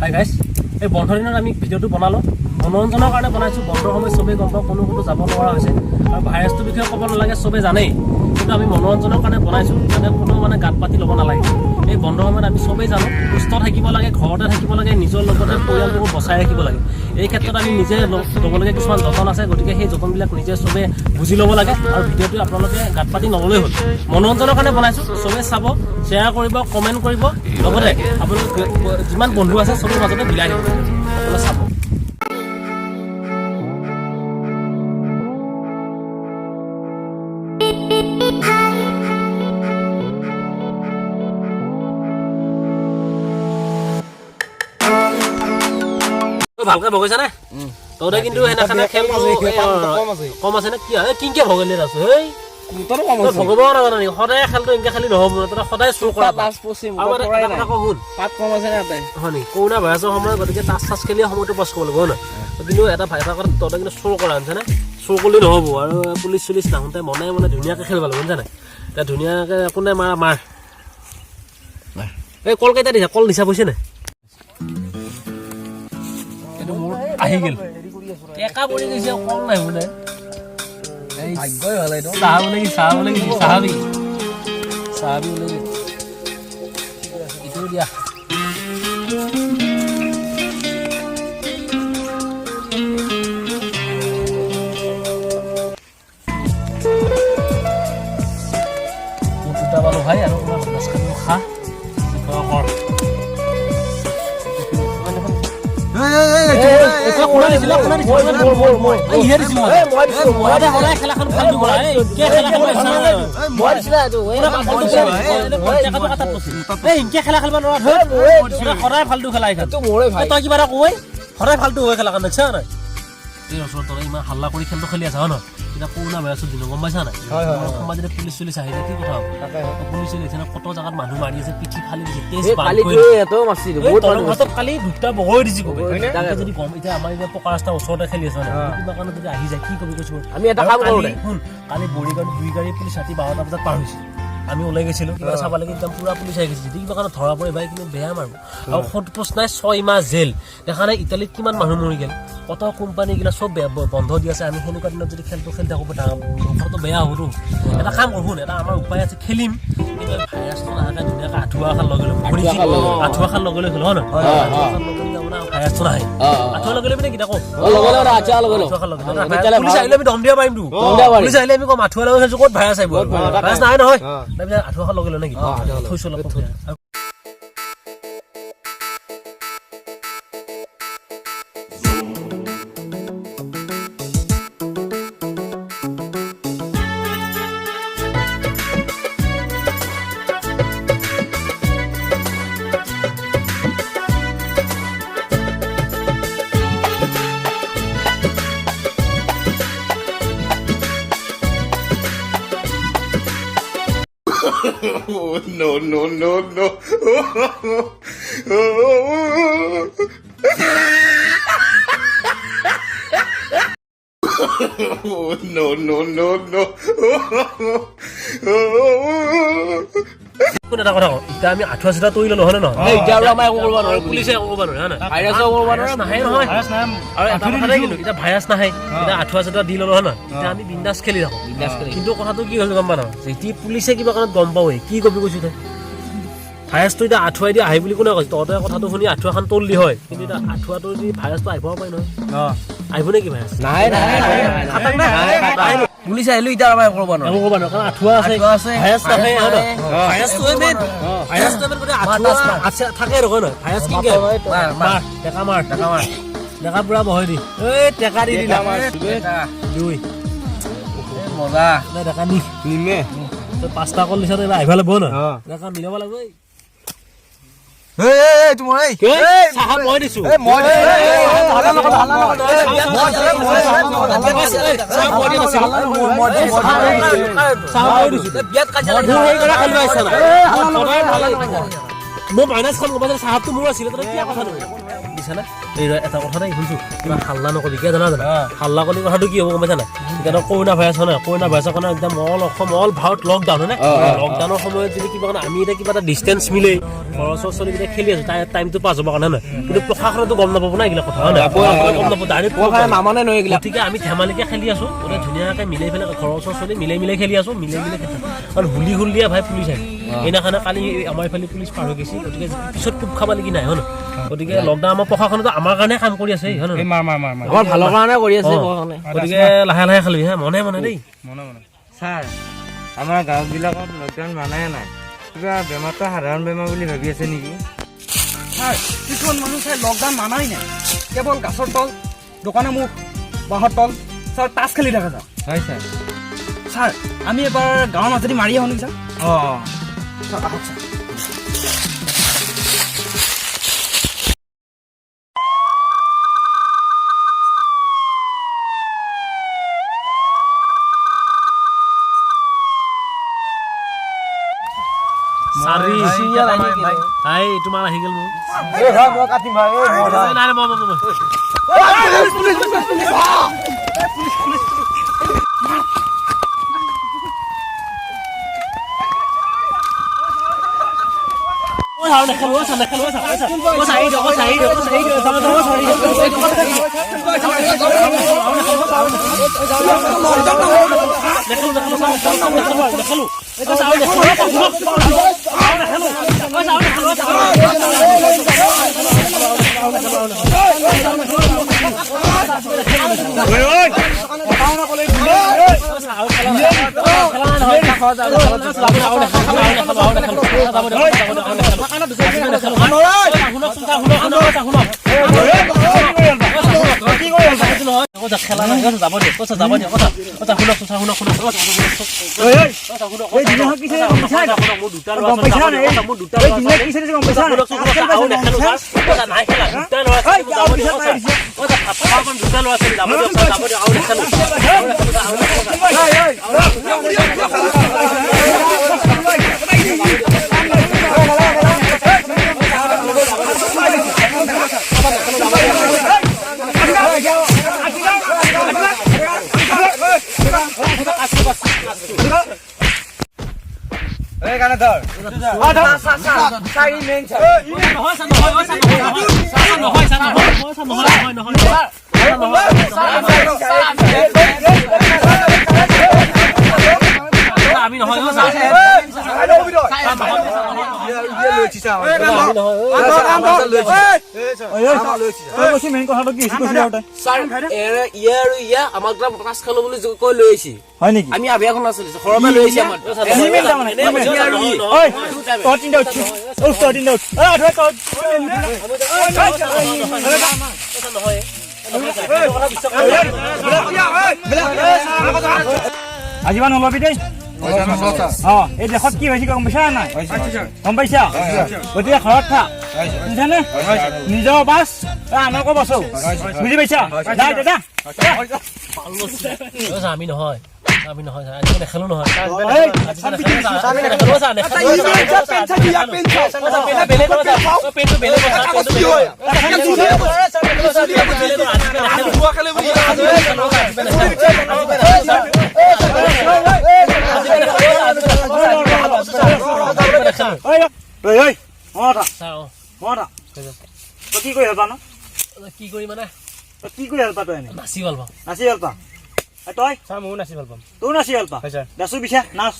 Hi guys এই বন্ধৰ দিনত আমি ভিডিঅ'টো বনালোঁ মনোৰঞ্জনৰ কাৰণে বনাইছোঁ বন্ধৰ সময়ত চবেই গম পাওঁ কোনো যাব নোৱাৰা হৈছে আৰু ভাইৰাছটোৰ বিষয়ে ক'ব নালাগে চবেই জানেই কিন্তু আমি মনোৰঞ্জনৰ কাৰণে বনাইছোঁ যাতে কোনো গাত পাতি ল'ব নালাগে এই বন্ধৰ সময়ত আমি চবেই জানো সুস্থ থাকিব লাগে ঘৰতে থাকিব লাগে নিজৰ লগতে পৰিয়ালটোকো বচাই ৰাখিব লাগে এই ক্ষেত্ৰত আমি নিজে ল'বলগীয়া কিছুমান যতন আছে গতিকে সেই যতনবিলাক নিজে চবেই বুজি ল'ব লাগে আৰু ভিডিঅ'টো আপোনালোকে গাত পাতি নল'লেই হ'ল মনোৰঞ্জনৰ কাৰণে বনাইছোঁ চবেই চাব শ্বেয়াৰ কৰিব কমেণ্ট কৰিব লগতে আপোনালোক যিমান বন্ধু আছে চবৰ মাজতে মিলাই দিব আপোনালোকে চাব ভালকে ভগাইছা নে তহঁতে কিন্তু সেনেখানে খেল কম আছে নে কি কিনকে ভগাইলে আছো এই ভগৱান নাজানা নেকি সদায় খেলটো এনেকে খালি নহ'ব তহঁতে সদায় চুৰ কৰা কৰোণা ভাইৰাছৰ সময়ত গতিকে টাচ চাচ খেলি সময়টো পাছ কৰিব লাগিব ন কিন্তু এটা ভাইৰাছৰ কথা তহঁতে কিন্তু চুৰ কৰা আনিছে নে চুৰ কৰিলে নহ'ব আৰু পুলিচ চুলিচ নাহোঁতে মনে মনে ধুনীয়াকৈ খেলিব লাগিব জানে এতিয়া ধুনীয়াকৈ একো নাই মাৰ এই কল কেইটা দিছা কল নিচা পইছে নে আহি গেল টেকা পৰি গৈছে কল নাই বোলে ভাগ্যই ভাল এইটো চাহাবি ওলাই এইটো দিয়া দুটা পালো ভাই আৰু খা সদায় ফাল্টু খেলাই তই কিবা এটা কৈ সদায় ফাল্টু হৈ খেলা কাৰণ দেখছা নাই এই ওচৰত তই ইমান হাল্লা কৰি খেলটো খেলি আছা হয় ন এতিয়া কৰোণা ভাইৰাছৰ দিন গম পাইছা নাই অসমত যদি পুলিচ চুলিচ আহি যায় কি কথা হ'ব পুলিচ চুলিচ কত জাগাত মানুহ মাৰি আছে পিঠি ফালি দিছে কালি দুটা বগৈ দিছে যদি কম এতিয়া আমাৰ এতিয়া পকা ৰাস্তাৰ ওচৰতে খেলি আছে কিবা কাৰণে যদি আহি যায় কি কবি কৈছো আমি এটা কাম কৰো শুন কালি বৰিগাঁও 2 গাড়ী পুলিচ ৰাতি 12টা বজাত পাৰ হৈছে আমি ওলাই গৈছিলোঁ কিবা চাব লাগে একদম পুৰা পুলিচ আহি গৈছে যদি কিবা কাৰণে ধৰা পৰে ভাই কিন্তু বেয়া মাৰিব আৰু সোধপোছ নাই 6 মাহ জেল দেখা নাই ইটালীত কিমান মানুহ মৰি গ'ল কত কোম্পানীগিলা চব বন্ধ দি আছে আমি সেনেকুৱা দিনত যদি খেলটো খেলি থাকোঁ ঘৰটো বেয়া হ'বতো এটা কাম কৰোঁ এটা আমাৰ উপায় আছে খেলিম কিন্তু ভাইৰাছটো নাহাকে ধুনীয়াকৈ আঁঠুৱা এখন লগাই ল'ম আঁঠুৱা এখন লগাই লৈ হ'ল হয় নহয় ভাইৰাছটো নাহে আঁঠুৱা লগাই ল'বি নেকি তাকো পুলিচ আহিলে আমি দম দিব পাৰিমতো পুলিচ আহিলে আমি কম আঁঠুৱা লগাই থৈছোঁ ক'ত ভাইৰাছ আহিব ভাইৰাছ নাহে নহয় তাৰপিছত আঁঠুৱাখন লগাই লওঁ নেকি থৈছোঁ অলপ Oh, no. এটা কথা এতিয়া আমি আঁঠুৱা চিঠা তৰি ল'লো হয় নহয় এতিয়া আৰু আমাৰ একো কৰিব নোৱাৰে পুলিচে একো কৰিব নোৱাৰে হয় নহয় ভাইৰাছো কৰিব নোৱাৰে নাহে নহয় আৰু এটা কথাই কিন্তু এতিয়া ভাইৰাছ নাহে এতিয়া আঁঠুৱা চিঠা দি ল'লো হয় নহয় এতিয়া আমি বিন্দাছ খেলি থাকোঁ কিন্তু কথাটো কি হৈছে গম পাওঁ যেতিয়া পুলিচে কিবা কাৰণত গম পাওঁৱেই কি কবি কৈছোঁ তই ভাইৰাছটো এতিয়া আঁঠুৱাই দি আহি বুলি কোনে কৈছে তহঁতে কথাটো শুনি আঁঠুৱাখন তললি হয় কিন্তু এতিয়া আঁঠুৱাটো দি ভাইৰাছটো আহিব পাৰি নহয় আহিব নেকি ভাইৰাছ নাহে পুলিচ আহিলো এতিয়া আমাৰ কৰিব নোৱাৰে কাৰণ আঁঠুৱা আছে ভাইৰাছ নাহে ভাইৰাছটোৱে মেইন আচ্ছা থাকে আৰু হয় নহয় ভাইৰাছ কি টেকা মাৰ টেকা পুৰা বহাই দি এই টেকা দি দিলা দুই মজা টেকা নিমে তই 5টা কল দিছ তই আহিব লাগিব ন টেকা মিলাব লাগিব মই দিছো মই মাইনাছখন চাহাবটো মোৰ আছিলে বুজিছা না এই এটা কথা নাই শুনছো কিবা হাল্লা নকবি কিয় জানা হাল্লা কৰি কথাটো কি হ'ব গম পাইছা নাই এতিয়া কৰোণা ভাইৰাছ হয় না কৰোণা ভাইৰাছৰ কাৰণে একদম অসম ভাৰত লকডাউন হয় না লকডাউনৰ সময়ত যদি কিবা আমি এতিয়া কিবা এটা ডিষ্টেঞ্চ মিলে ঘৰৰ চলি কিনে খেলি আছো তাই টাইমটো পাছ হ'ব কাৰণে নহয় কিন্তু প্ৰশাসনেতো গম নাপাব না এইবিলাক কথা হয় না গম নাপাব ডাইৰেক্ট নামানে নহয় এইবিলাক গতিকে আমি ধেমালিকে খেলি আছো ওটা ধুনীয়াকৈ মিলাই পেলাই ঘৰৰ চলি মিলাই খেলি আছো মিলাই আৰু হুলিয়া ভাই পুলিচ আহি এইদিনাখনে কালি আমাৰ এইফালে পুলিচ পাৰ হৈ গৈছে গতিকে পিছত কোব খাব লাগি নাই হয় না গতিকে লকডাউন আমাৰ প্ৰশাসনেতো আমাৰ কাৰণে কাম কৰি আছে হয় নহয় আমাৰ ভালৰ কাৰণে কৰি আছে গতিকে লাহে লাহে খালি হা মনে দেই মনে ছাৰ আমাৰ গাঁওবিলাকত লকডাউন মানাই নাই কিবা বেমাৰটো সাধাৰণ বেমাৰ বুলি ভাবি আছে নেকি ছাৰ কিছুমান মানুহ ছাৰ লকডাউন মানাই নাই কেৱল গাছৰ তল দোকানৰ মুখ বাঁহৰ তল ছাৰ তাচ খেলি দেখা যাওঁ হয় ছাৰ ছাৰ আমি এবাৰ গাঁৱৰ মাজেদি মাৰি আহোঁ নেকি ছাৰ অঁ ছাৰ আহক ছাৰ তোমাৰ আহি গ'ল মোৰ খেলা যাব দিয়া আমি নহয় আমি আভিয়াখন চলিছো সৰমে লৈ আহিছে আজিবা নলবি দেই এই দেশত কি হৈছে গম পাইছা নাই গম পাইছা গতিকে ঘৰত থাক বুজিছানে নিজৰ বাছ আমাকো বাচো বুজি পাইছা আমি নহয় আজি নেখেলো নহয় কি কৰি ভাল পা ন কি কৰি মানে কি কৰি ভাল পা তই নাচি ভাল পা তই ছাৰ ময়ো নাচি ভাল পাম তোৰ নাচি ভাল পা নাচো পিছা নাচ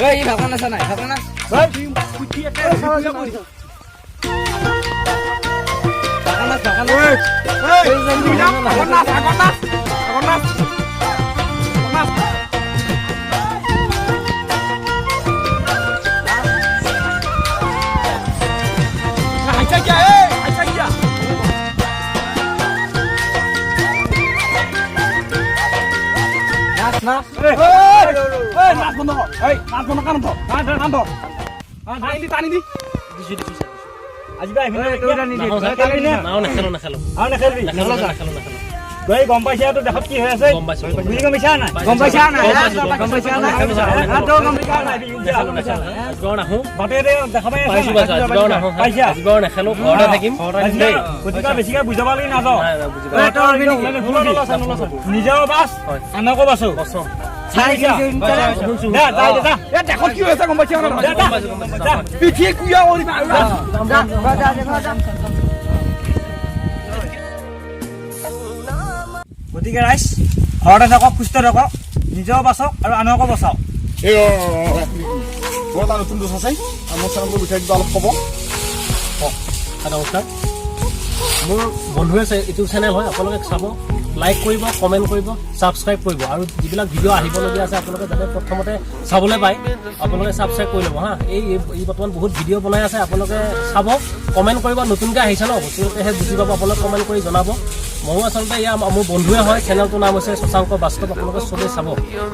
ই ভালকৈ নাচা নাই ভালকৈ নাচ গম পাইছা দেশত কি হৈ আছে বুজি গম পাইছা নাই গম পাইছা নাই বেছিকে বুজাব লাগি নাযাওঁ নিজেও বাছ আনকো বাছো গতিকে ৰাইজ ঘৰতে থাকক সুস্থ থাকক নিজেও বাচক আৰু আনকো বচাওক নতুন দোষ আছে আমাৰ সঙ্গে উঠে দিবা অলপ কব নমস্কাৰ মোৰ বন্ধু আছে ইউটিউব চেনেল হয় আপোনালোকে চাব লাইক কৰিব কমেণ্ট কৰিব ছাবস্ক্ৰাইব কৰিব আৰু যিবিলাক ভিডিঅ' আহিবলগীয়া আছে আপোনালোকে যাতে প্ৰথমতে চাবলৈ পায় আপোনালোকে ছাবস্ক্ৰাইব কৰি ল'ব হা এই বৰ্তমান বহুত ভিডিঅ' বনাই আছে আপোনালোকে চাব কমেণ্ট কৰিব নতুনকৈ আহিছে ন বস্তুটোহে বুজি পাব আপোনালোকে কমেণ্ট কৰি জনাব ময়ো আচলতে এয়া মোৰ বন্ধুৱে হয় চেনেলটোৰ নাম হৈছে শশাংক বাস্তৱ আপোনালোকে চবেই চাব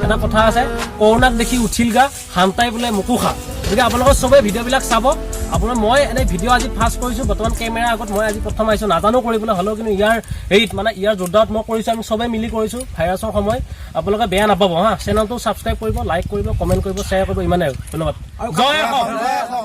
এটা কথা আছে কৰোণাক দেখি উঠিল গা হান্তাই বোলে মোকো খা গতিকে আপোনালোকে চবেই ভিডিঅ'বিলাক চাব আপোনাৰ মই এনেই ভিডিঅ' আজি ফাৰ্ষ্ট কৰিছোঁ বৰ্তমান কেমেৰাৰ আগত মই আজি প্ৰথম আহিছোঁ নাজানো কৰিবলৈ হ'লেও কিন্তু ইয়াৰ হেৰিত মানে ইয়াৰ যোদ্ধাত মই কৰিছোঁ আমি চবেই মিলি কৰিছোঁ ভাইৰাছৰ সময় আপোনালোকে বেয়া নাপাব হা চেনেলটো ছাবস্ক্ৰাইব কৰিব লাইক কৰিব কমেণ্ট কৰিব শ্বেয়াৰ কৰিব ইমানেই ধন্যবাদ জয় অসম